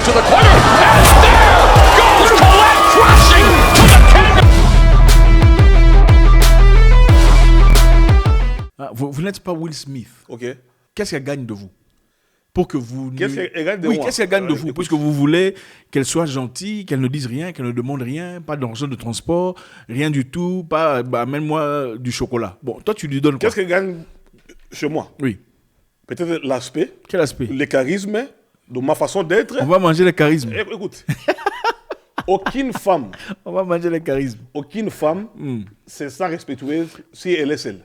to the corner. And there goes Colette crashing to the canvas. Vous n'êtes pas Will Smith. Ok. Qu'est-ce qu'elle gagne de vous? Pour que vous... Qu'est-ce qu'elle gagne de Oui, moi? qu'est-ce qu'elle gagne de vous? Écoute. Puisque vous voulez qu'elle soit gentille, qu'elle ne dise rien, qu'elle ne demande rien, pas d'argent de transport, rien du tout, pas amène-moi du chocolat. Bon, toi, tu lui donnes quoi? Qu'est-ce qu'elle gagne chez moi? Oui. Peut-être l'aspect, Quel aspect? le charisme de ma façon d'être. On va manger les charismes. Écoute, aucune femme, On va manger les charismes. c'est ça respectueuse si elle est seule.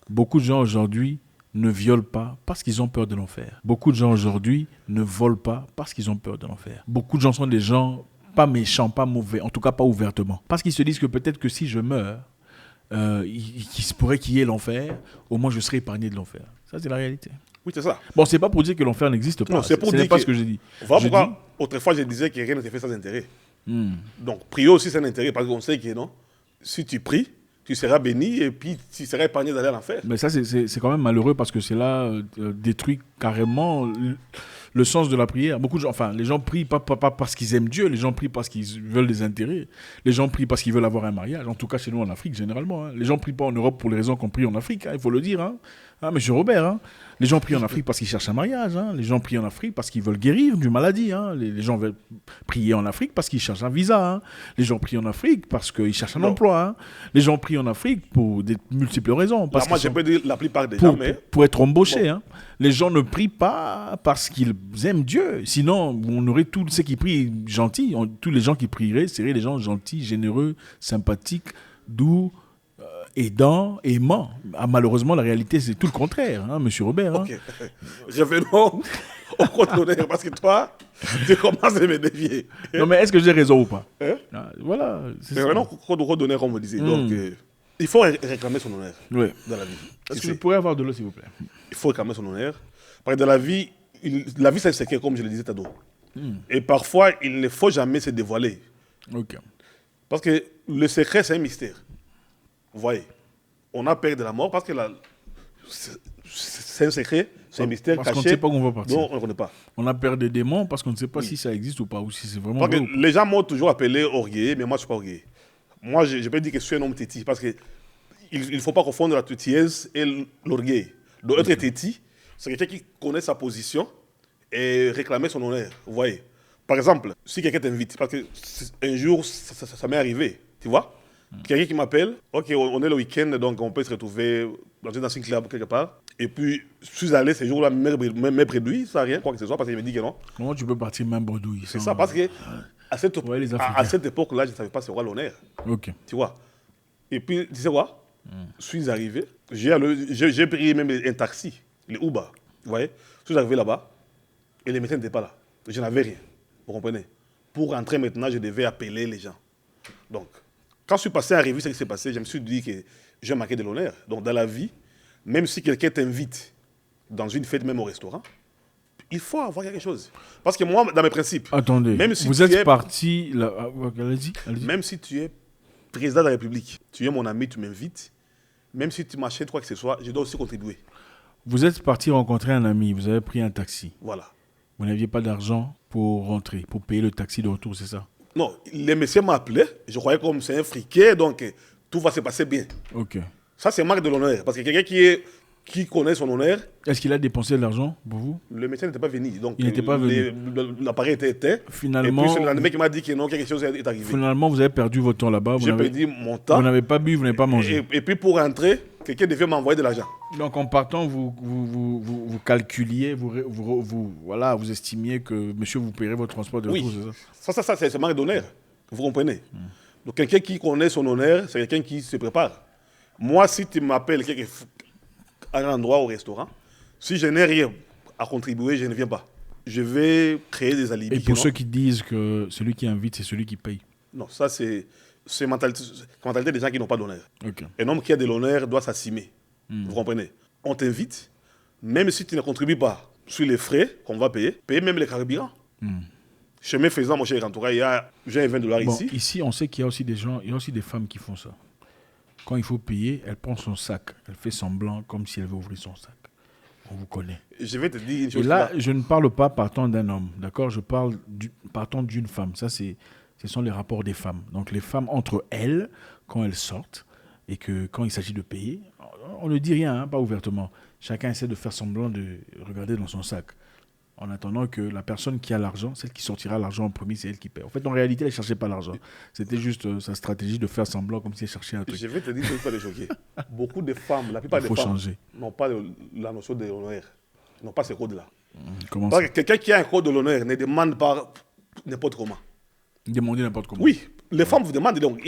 Beaucoup de gens aujourd'hui ne violent pas parce qu'ils ont peur de l'enfer. Beaucoup de gens aujourd'hui ne volent pas parce qu'ils ont peur de l'enfer. Beaucoup de gens sont des gens pas méchants, pas mauvais, en tout cas pas ouvertement. Parce qu'ils se disent que peut-être que si je meurs, il se pourrait qu'il y ait l'enfer, au moins je serai épargné de l'enfer. Ça, c'est la réalité. Oui, c'est ça. Bon, c'est pas pour dire que l'enfer n'existe pas. Non, c'est pour Ce n'est dire pas que- ce que j'ai dit. Voilà Je pourquoi, dis- autrefois, je disais que rien n'était fait sans intérêt. Donc, prier aussi, c'est un intérêt, parce qu'on sait que non. Si tu pries, tu seras béni et puis tu seras épargné d'aller à l'enfer. Mais ça, c'est quand même malheureux parce que cela détruit carrément le sens de la prière. Beaucoup de gens, enfin, les gens prient pas parce qu'ils aiment Dieu, les gens prient parce qu'ils veulent des intérêts. Les gens prient parce qu'ils veulent avoir un mariage. En tout cas, chez nous en Afrique, généralement. Hein. Les gens prient pas en Europe pour les raisons qu'on prie en Afrique, hein, il faut le dire. Hein. Ah, monsieur Robert, hein. Les gens prient en Afrique parce qu'ils cherchent un mariage. Hein. Les gens prient en Afrique parce qu'ils veulent guérir d'une maladie. Hein. Les gens veulent prier en Afrique parce qu'ils cherchent un visa. Hein. Les gens prient en Afrique parce qu'ils cherchent un emploi. Hein. Les gens prient en Afrique pour des multiples raisons. Parce Là, moi, qu'ils je sont- peux dire la plupart des gens, mais pour être embauché. Hein. Les gens ne prient pas parce qu'ils aiment Dieu. Sinon, on aurait tous ceux qui prient gentils. Tous les gens qui prieraient seraient des gens gentils, généreux, sympathiques, doux, aidants, aimants. Ah, malheureusement, la réalité, c'est tout le contraire, hein, monsieur Robert. Hein. ok. Revenons au compte d'honneur, parce que toi, tu commences à me dévier. Non, mais est-ce que j'ai raison ou pas? Hein? Ah, voilà. c'est Mais ça. maintenant, compte d'honneur, comme on me disait. Donc, il faut réclamer son honneur Ouais. dans la vie. Est-ce Tu que sais, je pourrais avoir de l'eau, s'il vous plaît? il faut réclamer son honneur. Parce que dans la vie, la vie, c'est un secret, comme je le disais tantôt. Et parfois, il ne faut jamais se dévoiler. Ok. Parce que le secret, c'est un mystère. Vous voyez, on a peur de la mort parce que c'est un secret, c'est un mystère Parce qu'on caché. ne sait pas où on va partir. dont on ne connaît pas. On a peur des démons parce qu'on ne sait pas si ça existe ou pas, ou si c'est vraiment Parce vrai que ou pas. les gens m'ont toujours appelé orgueilleux, mais moi, je ne suis pas orgueilleux. Moi, je peux dire que je suis un homme têtu parce qu'il ne faut pas confondre la têtise et l'orgueil. Donc, être têtu, c'est quelqu'un qui connaît sa position et réclamer son honneur. Vous voyez. Par exemple, si quelqu'un t'invite, parce que un jour, ça m'est arrivé, tu vois. Quelqu'un qui m'appelle, ok, on est le week-end, donc on peut se retrouver dans un dancing club quelque part. Et puis, je suis allé ce jour-là, mes préduits, ça n'a rien, quoi que ce soit, parce qu'il me dit que non. Comment tu peux partir même bredouille? C'est ça, parce que à cette, Ouais, les à Africains. cette époque-là, je ne savais pas c'est quoi l'honneur. Ok. Tu vois. Et puis, tu sais quoi? Je suis arrivé, j'ai pris même un taxi, les Uber. Vous voyez? Je suis arrivé là-bas et les médecins n'étaient pas là. Je n'avais rien. Vous comprenez? Pour rentrer maintenant, je devais appeler les gens. Donc, quand je suis passé à revue ce qui s'est passé, je me suis dit que j'ai manqué de l'honneur. Donc, dans la vie, même si quelqu'un t'invite dans une fête, même au restaurant, il faut avoir quelque chose. Parce que moi, dans mes principes, Attendez, même si vous tu êtes es- parti... Là, allez-y, allez-y. même si tu es président de la République, tu es mon ami, tu m'invites, même si tu m'achètes quoi que ce soit, je dois aussi contribuer. Vous êtes parti rencontrer un ami, vous avez pris un taxi. Voilà. Vous n'aviez pas d'argent pour rentrer, pour payer le taxi de retour, c'est ça? Non, les messieurs m'ont appelé, je croyais comme c'est un friquet, donc tout va se passer bien. Ok. Ça, c'est marque de l'honneur. Parce que quelqu'un qui connaît son honneur, Est-ce qu'il a dépensé de l'argent pour vous? le médecin n'était pas venu. Donc, Il n'était pas venu. L'appareil était éteint. Finalement- Et puis, c'est le lendemain qui m'a dit que non, quelque chose est arrivé. Finalement, vous avez perdu votre temps là-bas. J'ai perdu mon temps. Vous n'avez pas bu, vous n'avez pas mangé. Et puis, pour rentrer, quelqu'un devait m'envoyer de l'argent. Donc en partant, vous calculiez, voilà, vous estimiez que monsieur vous paierez votre transport de Oui. retour, c'est ça? Ça, c'est marque d'honneur. Vous comprenez? Donc, quelqu'un qui connaît son honneur, c'est quelqu'un qui se prépare. Moi, si tu m'appelles à un endroit au restaurant, si je n'ai rien à contribuer, je ne viens pas. Je vais créer des alibis. Et pour non. ceux qui disent que celui qui invite, c'est celui qui paye. Non, ça, c'est mentalité des gens qui n'ont pas d'honneur. Ok. Un homme qui a de l'honneur doit s'assumer. Vous comprenez? On t'invite, même si tu ne contribues pas sur les frais qu'on va payer même les carburants. Chemin faisant, mon cher Rantoura, j'ai $20 Bon, ici. ici, on sait qu'il y a aussi des gens, il y a aussi des femmes qui font ça. Quand il faut payer, elle prend son sac. Elle fait semblant comme si elle veut ouvrir son sac. On vous connaît. Je vais te dire une Et chose. là, je ne parle pas partant d'un homme, d'accord? Je parle partant d'une femme. Ça, ce sont les rapports des femmes. Donc, les femmes entre elles, quand elles sortent, et que quand il s'agit de payer, on ne dit rien, hein, pas ouvertement. Chacun essaie de faire semblant de regarder dans son sac. En attendant que la personne qui a l'argent, celle qui sortira l'argent en premier, c'est elle qui paie. En fait, en réalité, elle ne cherchait pas l'argent. C'était juste sa stratégie de faire semblant comme si elle cherchait un truc. Je vais te dire que pas les choquer. Beaucoup de femmes, la plupart Il des faut femmes, changer. n'ont pas la notion de l'honneur. Ils n'ont pas ce code-là. Comment Parce ça? que quelqu'un qui a un code de l'honneur ne demande pas n'importe comment. Demander n'importe comment. Oui, les femmes vous demandent. Donc,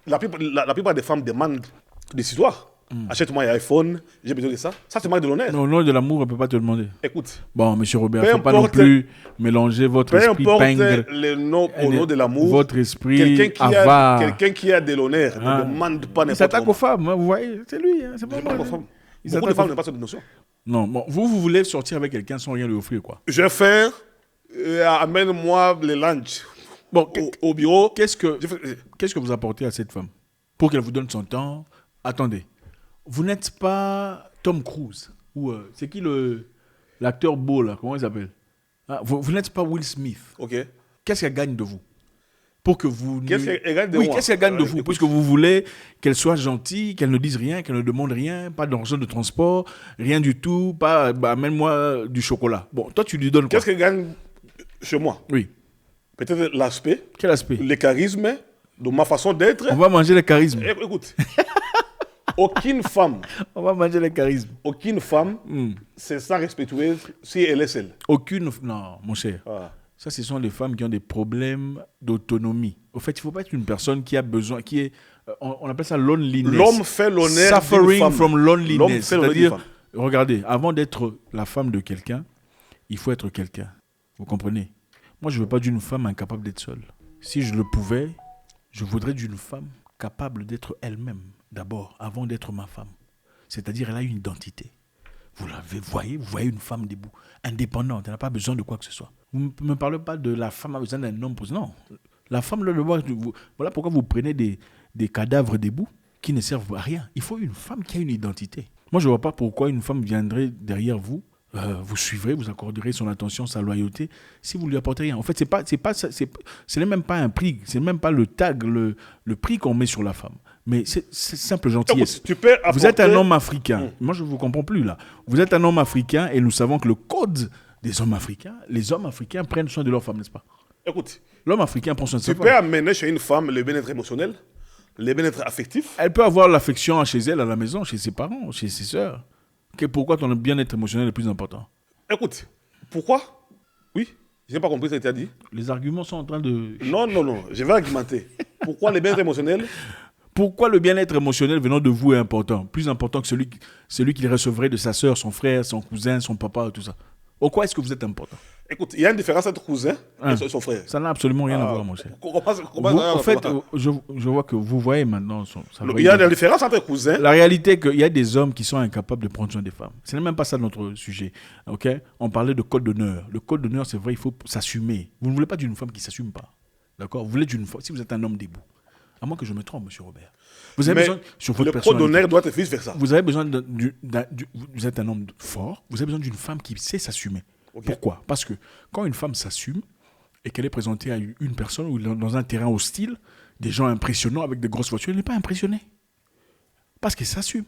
la plupart des femmes demandent des histoires. Achète-moi un iPhone, j'ai besoin de ça. Ça, c'est marque de l'honneur. Mais au nom de l'amour, on ne peut pas te demander. Écoute, Bon, monsieur Robert, il Peu ne faut pas non importe- plus mélanger votre peu esprit importe pingre, le nom, au nom de l'amour, votre esprit quelqu'un avare. qui a de l'honneur Hein? ne demande pas Il n'importe s'attaque aux comment. femmes, hein, vous voyez, c'est lui, hein, c'est pas Je moi. parle aux hein. femmes. Il Beaucoup de s'attaque femmes aux- n'ont pas cette notion. Non, bon, vous voulez sortir avec quelqu'un sans rien lui offrir, quoi. Je vais faire, amène-moi le lunch Bon, au bureau. qu'est-ce que Je qu'est-ce que vous apportez à cette femme pour qu'elle vous donne son temps? Attendez, vous n'êtes pas Tom Cruise ou c'est qui l'acteur beau là? Comment il s'appelle? Ah, vous n'êtes pas Will Smith. Ok. Qu'est-ce qu'elle gagne de vous? Pour que vous. Qu'est-ce qu'elle gagne de Oui, moi? qu'est-ce qu'elle gagne de vous? Écoute. Puisque vous voulez qu'elle soit gentille, qu'elle ne dise rien, qu'elle ne demande rien, pas d'argent de transport, rien du tout, pas bah, amène-moi du chocolat. Bon, toi tu lui donnes quoi? Qu'est-ce qu'elle gagne chez moi? Oui. Peut-être l'aspect, Quel aspect? le charisme de ma façon d'être. On va manger les charismes. Écoute, aucune femme, On va manger les charismes. aucune femme se sent respectueuse si elle est seule. Aucune. Non, mon cher. Ah. Ça, ce sont les femmes qui ont des problèmes d'autonomie. Au fait, il ne faut pas être une personne qui a besoin, qui est. On appelle ça loneliness. L'homme fait l'honneur d'une Suffering femme. from L'homme loneliness. fait l'honneur d'une C'est-à-dire, femme. regardez, avant d'être la femme de quelqu'un, il faut être quelqu'un. Vous comprenez? Moi, je ne veux pas d'une femme incapable d'être seule. Si je le pouvais, je voudrais d'une femme capable d'être elle-même, d'abord, avant d'être ma femme. C'est-à-dire, elle a une identité. Vous voyez une femme debout, indépendante, elle n'a pas besoin de quoi que ce soit. Vous ne me parlez pas de la femme a besoin d'un homme. Non, la femme, voilà pourquoi vous prenez des cadavres debout qui ne servent à rien. Il faut une femme qui a une identité. Moi, je ne vois pas pourquoi une femme viendrait derrière vous, vous suivrez, vous accorderez son attention, sa loyauté, si vous ne lui apportez rien. En fait, ce n'est même pas un prix, ce n'est même pas le tag, le prix qu'on met sur la femme. Mais c'est simple gentillesse. Écoute, tu peux Vous êtes un apporter- homme africain. Moi, je ne vous comprends plus là. Vous êtes un homme africain et nous savons que le code des hommes africains, les hommes africains prennent soin de leur femme, n'est-ce pas? Écoute, L'homme africain prend soin de sa tu femme. peux amener chez une femme le bien-être émotionnel, le bien-être affectif. Elle peut avoir l'affection chez elle, à la maison, chez ses parents, chez ses sœurs. Pourquoi ton bien-être émotionnel est plus important? Écoute, pourquoi? Oui, je n'ai pas compris ce que tu as dit. Les arguments sont en train de... Non, je vais argumenter. Pourquoi le bien-être émotionnel? Pourquoi le bien-être émotionnel venant de vous est important? Plus important que celui qu'il recevrait de sa sœur, son frère, son cousin, son papa, tout ça. Pourquoi est-ce que vous êtes important? Écoute, il y a une différence entre cousin Hein. et son frère. Ça n'a absolument rien à voir, mon cher. En fait, je vois que vous voyez maintenant... il y a une différence entre cousins. La réalité est qu'il y a des hommes qui sont incapables de prendre soin des femmes. Ce n'est même pas ça notre sujet. Ok? On parlait de code d'honneur. Le code d'honneur, c'est vrai, il faut s'assumer. Vous ne voulez pas d'une femme qui ne s'assume pas. D'accord? Vous voulez d'une femme, si vous êtes un homme debout. À moins que je me trompe, monsieur Robert. Vous avez Mais besoin, sur votre le code personnalité, d'honneur doit être vice versa. vous avez besoin vous êtes un homme fort, vous avez besoin d'une femme qui sait s'assumer. Ok. Pourquoi? Parce que quand une femme s'assume et qu'elle est présentée à une personne ou dans un terrain hostile, des gens impressionnants avec des grosses voitures, elle n'est pas impressionnée. Parce qu'elle s'assume.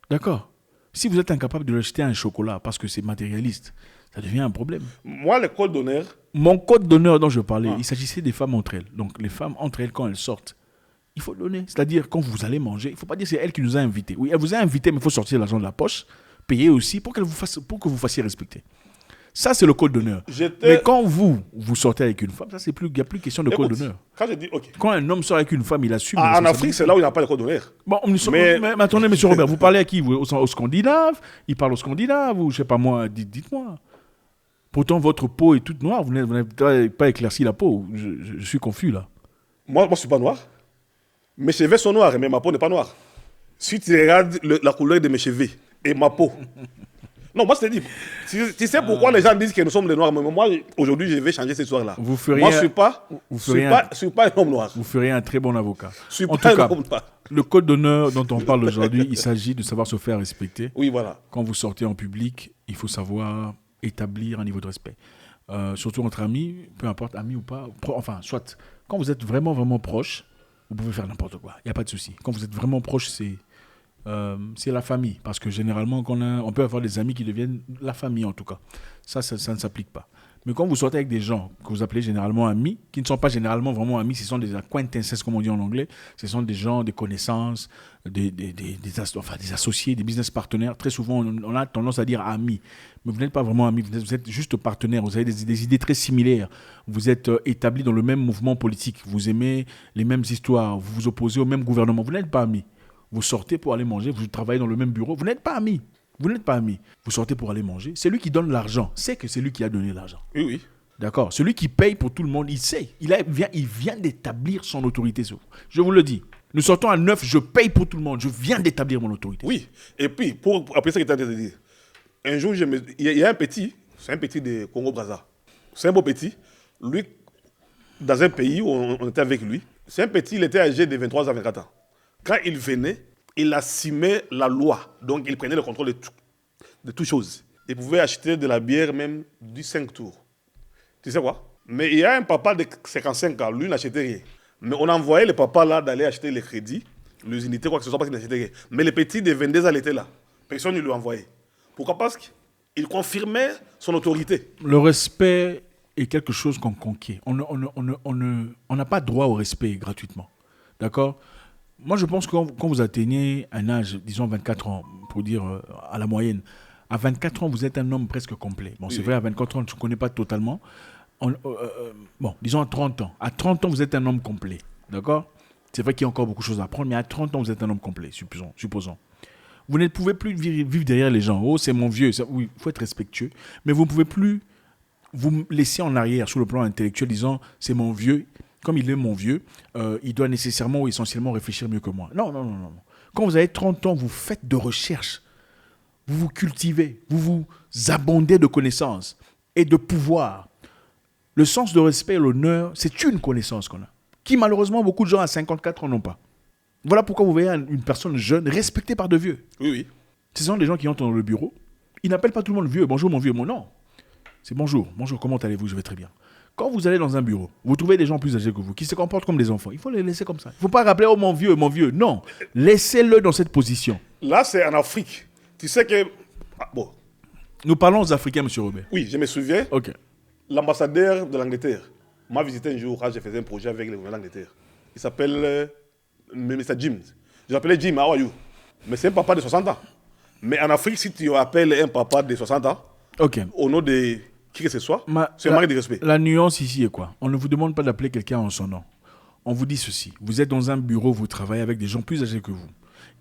D'accord? Si vous êtes incapable de lui acheter un chocolat parce que c'est matérialiste, ça devient un problème. Moi, le code d'honneur, Mon code d'honneur dont je parlais, il s'agissait des femmes entre elles. Donc les femmes entre elles, quand elles sortent, il faut donner. C'est-à-dire, quand vous allez manger, il ne faut pas dire que c'est elle qui nous a invités. Oui, elle vous a invités, mais il faut sortir l'argent de la poche, payer aussi pour que vous fassiez respecter. Ça, c'est le code d'honneur. Mais quand vous sortez avec une femme, ça, il n'y a plus question de code écoute, d'honneur. quand je dis, ok. Quand un homme sort avec une femme, il assume. la En responsabilité. Afrique, c'est là où il n'y a pas de code d'honneur. Bon, Mais- mais attendez, monsieur Robert, vous parlez à qui vous, aux Scandinaves? Il parle aux Scandinaves ou je sais pas moi, dites-moi. Pourtant, votre peau est toute noire, vous n'avez pas éclairci la peau. Je suis confus là. Moi, je ne suis pas noir. Mes cheveux sont noirs, mais ma peau n'est pas noire. Si tu regardes la couleur de mes cheveux et ma peau, Non, moi, je te dis, tu sais pourquoi les gens disent que nous sommes les Noirs, mais moi, aujourd'hui, je vais changer cette histoire-là. Vous feriez Moi, je ne suis pas un homme noir. Vous ferez un très bon avocat. Je suis En pas tout un cas, homme noir. le code d'honneur dont on parle aujourd'hui, il s'agit de savoir se faire respecter. Oui, voilà. Quand vous sortez en public, il faut savoir établir un niveau de respect. Surtout entre amis, peu importe, amis ou pas. Enfin, soit, quand vous êtes vraiment, vraiment proche, vous pouvez faire n'importe quoi. Il n'y a pas de souci. Quand vous êtes vraiment proche, c'est la famille. Parce que généralement, on peut avoir des amis qui deviennent la famille, en tout cas. Ça ne s'applique pas. Mais quand vous sortez avec des gens que vous appelez généralement amis, qui ne sont pas généralement vraiment amis, ce sont des acquaintances, comme on dit en anglais, ce sont des gens, des connaissances, des associés, des business partenaires. Très souvent, on a tendance à dire amis. Mais vous n'êtes pas vraiment amis, vous êtes juste partenaires. Vous avez des idées très similaires. Vous êtes établis dans le même mouvement politique. Vous aimez les mêmes histoires. Vous vous opposez au même gouvernement. Vous n'êtes pas amis. Vous sortez pour aller manger, vous travaillez dans le même bureau. Vous n'êtes pas amis. Vous n'êtes pas amis. Vous sortez pour aller manger. Celui qui donne l'argent sait que c'est lui qui a donné l'argent. Oui, oui. D'accord. Celui qui paye pour tout le monde, il sait. Il vient d'établir son autorité sur vous. Je vous le dis. Nous sortons à 9, je paye pour tout le monde. Je viens d'établir mon autorité. Oui. Et puis, pour appeler ça que tu as dit, un jour, il y a un petit, c'est un petit de Congo-Brazza. C'est un beau petit. Lui, dans un pays où on était avec lui, c'est un petit, il était âgé de 23 à 24 ans. Quand il venait, il assumait la loi. Donc, il prenait le contrôle de toutes choses. Il pouvait acheter de la bière même du 5 tours. Tu sais quoi? Mais il y a un papa de 55 ans, lui n'achetait rien. Mais on envoyait le papa là d'aller acheter les crédits, les unités, quoi que ce soit, parce qu'il n'achetait rien. Mais le petit de 22 ans, il était là. Personne ne lui envoyait. Pourquoi? Parce qu'il confirmait son autorité. Le respect est quelque chose qu'on conquiert. On n'a pas droit au respect gratuitement. D'accord? Moi, je pense que quand vous atteignez un âge, disons 24 ans, pour dire à la moyenne, à 24 ans, vous êtes un homme presque complet. Bon, c'est vrai, à 24 ans, on ne se connaît pas totalement. Bon, disons à 30 ans. À 30 ans, vous êtes un homme complet. D'accord? C'est vrai qu'il y a encore beaucoup de choses à apprendre, mais à 30 ans, vous êtes un homme complet, supposons. Vous ne pouvez plus vivre derrière les gens. Oh, c'est mon vieux. Oui, il faut être respectueux. Mais vous ne pouvez plus vous laisser en arrière sur le plan intellectuel, disant c'est mon vieux. Comme il est mon vieux, il doit nécessairement ou essentiellement réfléchir mieux que moi. Non. Quand vous avez 30 ans, vous faites de recherche. Vous vous cultivez. Vous vous abondez de connaissances et de pouvoir. Le sens de respect et l'honneur, c'est une connaissance qu'on a. Qui malheureusement, beaucoup de gens à 54 ans n'ont pas. Voilà pourquoi vous voyez une personne jeune respectée par de vieux. Oui. Ce sont des gens qui entrent dans le bureau. Ils n'appellent pas tout le monde vieux. Bonjour mon vieux. Non. C'est bonjour. Bonjour, comment allez-vous? Je vais très bien. Quand vous allez dans un bureau, vous trouvez des gens plus âgés que vous, qui se comportent comme des enfants. Il faut les laisser comme ça. Il ne faut pas rappeler, oh mon vieux. Non. Laissez-le dans cette position. Là, c'est en Afrique. Tu sais que... bon. Nous parlons aux Africains, M. Robert. Oui, je me souviens. Ok. L'ambassadeur de l'Angleterre m'a visité un jour quand j'ai fait un projet avec le gouvernement d'Angleterre. Il s'appelle Mr. Jim. Je l'appelais Jim, how are you? Mais c'est un papa de 60 ans. Mais en Afrique, si tu appelles un papa de 60 ans, au nom de qui que ce soit, c'est un manque de respect. La nuance ici est quoi? On ne vous demande pas d'appeler quelqu'un en son nom. On vous dit ceci. Vous êtes dans un bureau, vous travaillez avec des gens plus âgés que vous.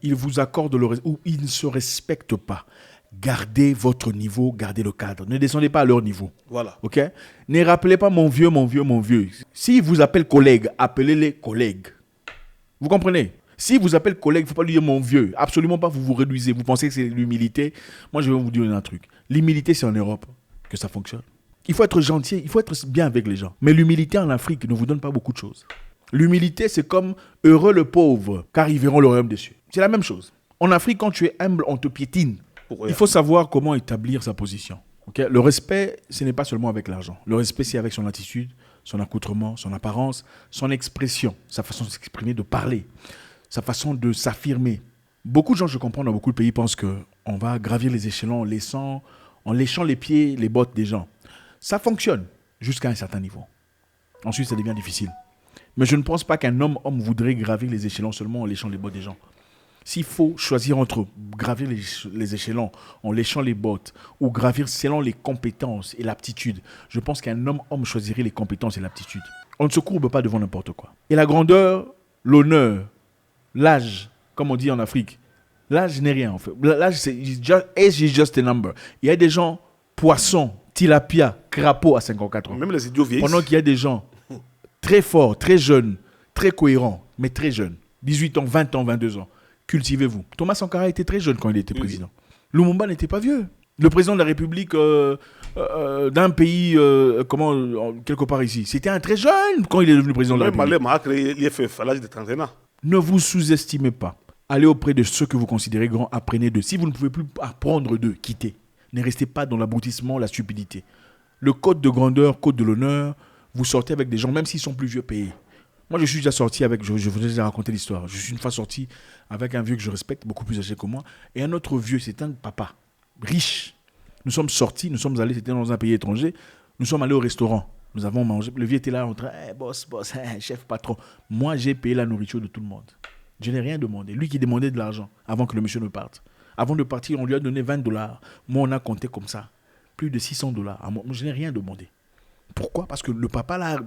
Ils vous accordent le respect ou ils ne se respectent pas. Gardez votre niveau, gardez le cadre. Ne descendez pas à leur niveau. Voilà. Ok? Ne rappelez pas mon vieux. S'ils vous appellent collègue, appelez-les collègues. Vous comprenez? S'ils vous appellent collègue, il ne faut pas lui dire mon vieux. Absolument pas, vous vous réduisez. Vous pensez que c'est l'humilité. Moi, je vais vous dire un truc. L'humilité, c'est en Europe que ça fonctionne. Il faut être gentil, il faut être bien avec les gens. Mais l'humilité en Afrique ne vous donne pas beaucoup de choses. L'humilité, c'est comme heureux le pauvre, car ils verront le royaume des cieux. C'est la même chose. En Afrique, quand tu es humble, on te piétine. Il faut savoir comment établir sa position. Okay? Le respect, ce n'est pas seulement avec l'argent. Le respect, c'est avec son attitude, son accoutrement, son apparence, son expression, sa façon de s'exprimer, de parler, sa façon de s'affirmer. Beaucoup de gens, je comprends, dans beaucoup de pays, pensent qu'on va gravir les échelons en léchant les pieds, les bottes des gens. Ça fonctionne jusqu'à un certain niveau. Ensuite, ça devient difficile. Mais je ne pense pas qu'un homme voudrait gravir les échelons seulement en léchant les bottes des gens. S'il faut choisir entre gravir les échelons en léchant les bottes ou gravir selon les compétences et l'aptitude, je pense qu'un homme choisirait les compétences et l'aptitude. On ne se courbe pas devant n'importe quoi. Et la grandeur, l'honneur, l'âge, comme on dit en Afrique, l'âge n'est rien en fait. L'âge, age is just a number. Il y a des gens, poissons, tilapia, crapauds à 54 ans. Même les idiots vieillissent. Pendant qu'il y a des gens très forts, très jeunes, très cohérents, mais très jeunes. 18 ans, 20 ans, 22 ans. Cultivez-vous. Thomas Sankara était très jeune quand il était président. Lumumba n'était pas vieux. Le président de la République d'un pays, quelque part ici, c'était un très jeune quand il est devenu président de la Même République. Malem a créé l'IFF à l'âge de 31 ans. Ne vous sous-estimez pas. Allez auprès de ceux que vous considérez grands, apprenez d'eux. Si vous ne pouvez plus apprendre d'eux, quittez. Ne restez pas dans l'abrutissement, la stupidité. Le code de grandeur, code de l'honneur, vous sortez avec des gens, même s'ils sont plus vieux, payés. Moi, je suis déjà sorti avec, je vous ai déjà raconté l'histoire. Je suis une fois sorti avec un vieux que je respecte, beaucoup plus âgé que moi, et un autre vieux, c'est un papa, riche. Nous sommes sortis, nous sommes allés, c'était dans un pays étranger, nous sommes allés au restaurant. Nous avons mangé, le vieux était là en train, boss, chef, patron. Moi, j'ai payé la nourriture de tout le monde. Je n'ai rien demandé. Lui qui demandait de l'argent avant que le monsieur ne parte. Avant de partir, on lui a donné $20. Moi, on a compté comme ça. Plus de $600. Moi, je n'ai rien demandé. Pourquoi ? Parce que le papa, là,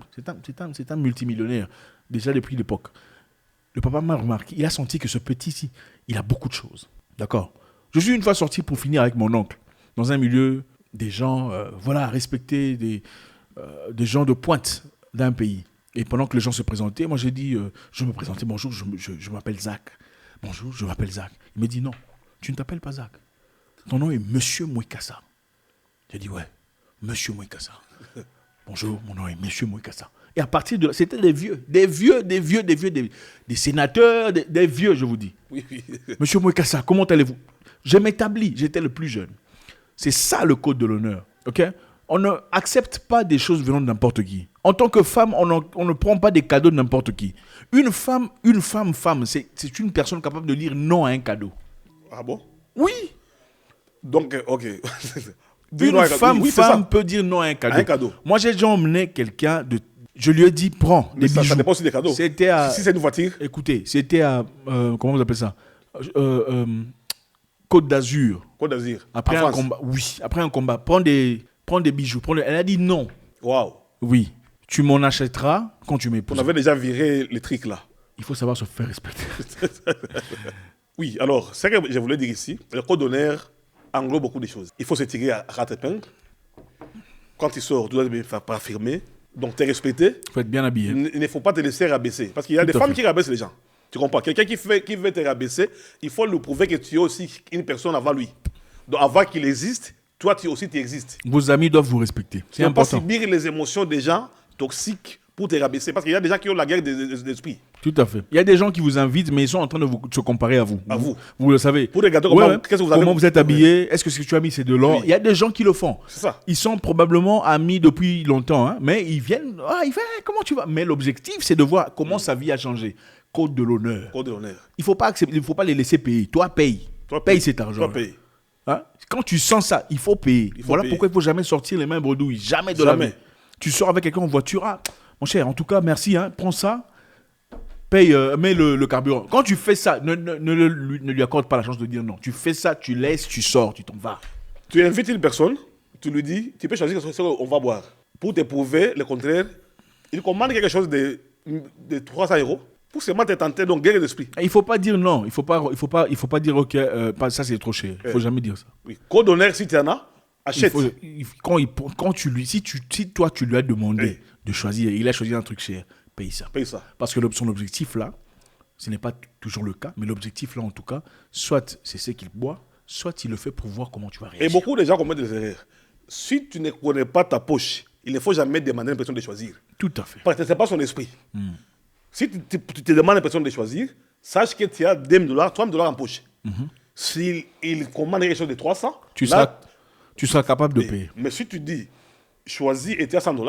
c'est un multimillionnaire, déjà depuis l'époque. Le papa m'a remarqué, il a senti que ce petit-ci, il a beaucoup de choses. D'accord ? Je suis une fois sorti pour finir avec mon oncle, dans un milieu des gens, respectés, des gens de pointe d'un pays. Et pendant que les gens se présentaient, moi j'ai dit, je me présentais, bonjour, je m'appelle Zach. Bonjour, je m'appelle Zach. Il me dit, non, tu ne t'appelles pas Zach. Ton nom est Monsieur Mouikassa. J'ai dit, ouais, Monsieur Mouikassa. Bonjour, mon nom est Monsieur Mouikassa. Et à partir de là, c'était des sénateurs, des vieux, je vous dis. Oui. Monsieur Mouikassa, comment allez-vous ? Je m'établis, j'étais le plus jeune. C'est ça le code de l'honneur, ok ? On ne accepte pas des choses venant de n'importe qui. En tant que femme, on ne prend pas des cadeaux de n'importe qui. Une femme, c'est une personne capable de dire non à un cadeau. Ah bon ? Oui. Donc, ok. Une femme peut dire non à un cadeau. Un cadeau. Moi, j'ai déjà emmené quelqu'un de... Je lui ai dit, prends des bijoux. Ça dépend aussi des cadeaux. C'était à... Si c'est une voiture. Écoutez, c'était à... comment vous appelez ça ? Côte d'Azur. Côte d'Azur. Après un combat. Oui, après un combat. Prends des bijoux. Elle a dit non. Waouh. Oui. Tu m'en achèteras quand tu m'épouses. On avait déjà viré les trucs là. Il faut savoir se faire respecter. Oui, alors, ce que je voulais dire ici, le code d'honneur englobe beaucoup de choses. Il faut se tirer à quatre épingles. Quand il sort, tu dois te faire affirmer. Donc, tu es respecté. Il faut être bien habillé. Il ne faut pas te laisser rabaisser. Parce qu'il y a des femmes qui rabaissent les gens. Tu comprends ? Quelqu'un qui veut te rabaisser, il faut lui prouver que tu es aussi une personne avant lui. Donc, avant qu'il existe, toi aussi tu existes. Vos amis doivent vous respecter. C'est important. Tu ne dois pas subir les émotions des gens toxiques pour te rabaisser. Parce qu'il y a des gens qui ont la guerre d'esprit. Tout à fait. Il y a des gens qui vous invitent, mais ils sont en train de se comparer à vous. À vous. Vous le savez. Pour regarder comment vous êtes habillé. Est-ce que ce que tu as mis, c'est de l'or ? Oui. Il y a des gens qui le font. C'est ça. Ils sont probablement amis depuis longtemps, hein, mais ils viennent. Comment tu vas ? Mais l'objectif, c'est de voir comment sa vie a changé. Code de l'honneur. Code de l'honneur. Il ne faut pas les laisser payer. Toi, paye. Paye cet argent. Toi, paye. Hein? Quand tu sens ça, il faut payer. Voilà payer. pourquoi il ne faut jamais sortir les mains bredouilles. Jamais de la vie. Tu sors avec quelqu'un en voiture. Ah, mon cher, en tout cas, merci. Hein, prends ça. Paye, mets le carburant. Quand tu fais ça, ne lui accorde pas la chance de dire non. Tu fais ça, tu laisses, tu sors, tu t'en vas. Tu invites une personne, tu lui dis, tu peux choisir ce qu'on va boire. Pour te prouver le contraire, il commande quelque chose de 300 €. Pour seulement te tenter, donc guerre d'esprit. Il ne faut pas dire non. Il faut pas dire ok, ça c'est trop cher. Il ne faut jamais dire ça. Oui. Code d'honneur, si tu en as, achète. Si toi tu lui as demandé de choisir, il a choisi un truc cher, paye ça. Paye ça. Parce que son objectif là, ce n'est pas toujours le cas, mais l'objectif là en tout cas, soit c'est ce qu'il boit, soit il le fait pour voir comment tu vas réagir. Et beaucoup de gens commettent des erreurs. Si tu ne connais pas ta poche, il ne faut jamais demander à une personne de choisir. Tout à fait. Parce que ce n'est pas son esprit. Si tu te demandes à une personne de choisir, sache que tu as $2, $3 en poche. S'il commande quelque chose de 300, tu seras capable de payer. Mais si tu dis choisis et tu as $100,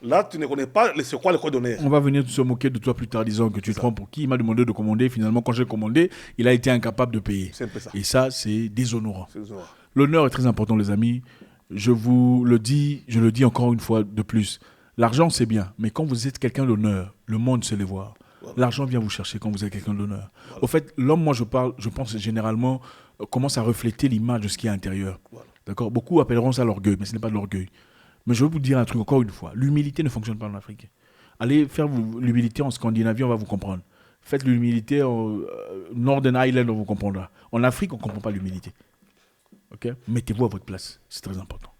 là tu ne connais pas c'est quoi le code d'honneur. On va venir se moquer de toi plus tard, disant que tu te prends pour qui. Il m'a demandé de commander. Finalement, quand j'ai commandé, il a été incapable de payer. C'est un peu ça. Et ça, c'est déshonorant. C'est déshonorant. L'honneur est très important, les amis. Je vous le dis, je le dis encore une fois de plus. L'argent, c'est bien, mais quand vous êtes quelqu'un d'honneur, le monde sait les voir. Voilà. L'argent vient vous chercher quand vous êtes quelqu'un d'honneur. Voilà. Au fait, l'homme, moi, je pense généralement, commence à refléter l'image de ce qui est intérieur. Voilà. D'accord ? Beaucoup appelleront ça l'orgueil, mais ce n'est pas de l'orgueil. Mais je veux vous dire un truc encore une fois. L'humilité ne fonctionne pas en Afrique. Allez faire l'humilité en Scandinavie, on va vous comprendre. Faites l'humilité en Northern Ireland, on vous comprendra. En Afrique, on ne comprend pas l'humilité. Okay ? Mettez-vous à votre place. C'est très important.